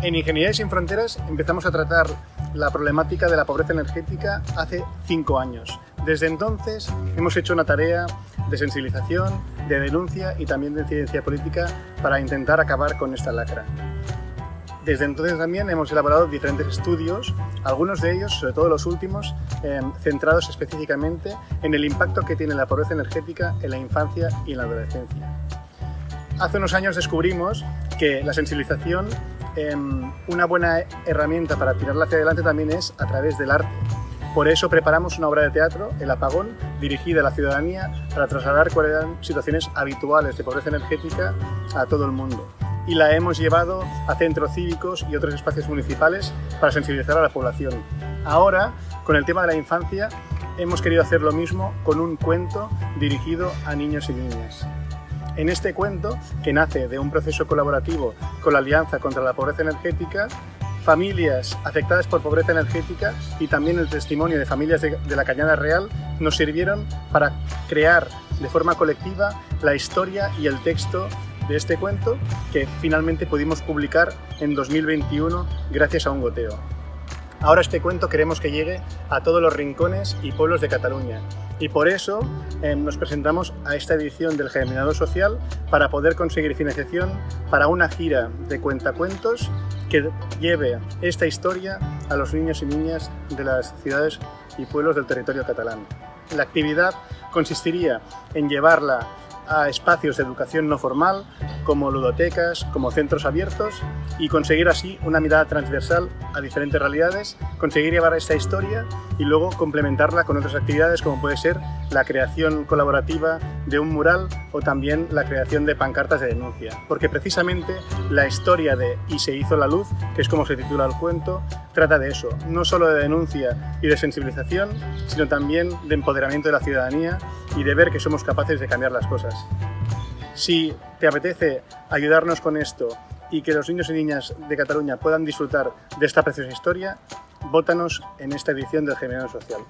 En Ingeniería Sin Fronteras empezamos a tratar la problemática de la pobreza energética hace 5 años. Desde entonces hemos hecho una tarea de sensibilización, de denuncia y también de incidencia política para intentar acabar con esta lacra. Desde entonces también hemos elaborado diferentes estudios, algunos de ellos, sobre todo los últimos, centrados específicamente en el impacto que tiene la pobreza energética en la infancia y en la adolescencia. Hace unos años descubrimos que la sensibilización, una buena herramienta para tirarla hacia adelante también es a través del arte. Por eso preparamos una obra de teatro, El Apagón, dirigida a la ciudadanía para trasladar cuáles eran situaciones habituales de pobreza energética a todo el mundo. Y la hemos llevado a centros cívicos y otros espacios municipales para sensibilizar a la población. Ahora, con el tema de la infancia, hemos querido hacer lo mismo con un cuento dirigido a niños y niñas. En este cuento, que nace de un proceso colaborativo con la Alianza contra la Pobreza Energética, familias afectadas por pobreza energética y también el testimonio de familias de la Cañada Real nos sirvieron para crear de forma colectiva la historia y el texto de este cuento que finalmente pudimos publicar en 2021 gracias a un goteo. Ahora este cuento queremos que llegue a todos los rincones y pueblos de Cataluña y por eso nos presentamos a esta edición del Germinador Social para poder conseguir financiación para una gira de cuentacuentos que lleve esta historia a los niños y niñas de las ciudades y pueblos del territorio catalán. La actividad consistiría en llevarla a espacios de educación no formal, como ludotecas, como centros abiertos, y conseguir así una mirada transversal a diferentes realidades, conseguir llevar esta historia y luego complementarla con otras actividades como puede ser la creación colaborativa de un mural o también la creación de pancartas de denuncia. Porque precisamente la historia de Y se hizo la luz, que es como se titula el cuento, trata de eso, no solo de denuncia y de sensibilización, sino también de empoderamiento de la ciudadanía y de ver que somos capaces de cambiar las cosas. Si te apetece ayudarnos con esto y que los niños y niñas de Cataluña puedan disfrutar de esta preciosa historia, vótanos en esta edición del Germinador Social.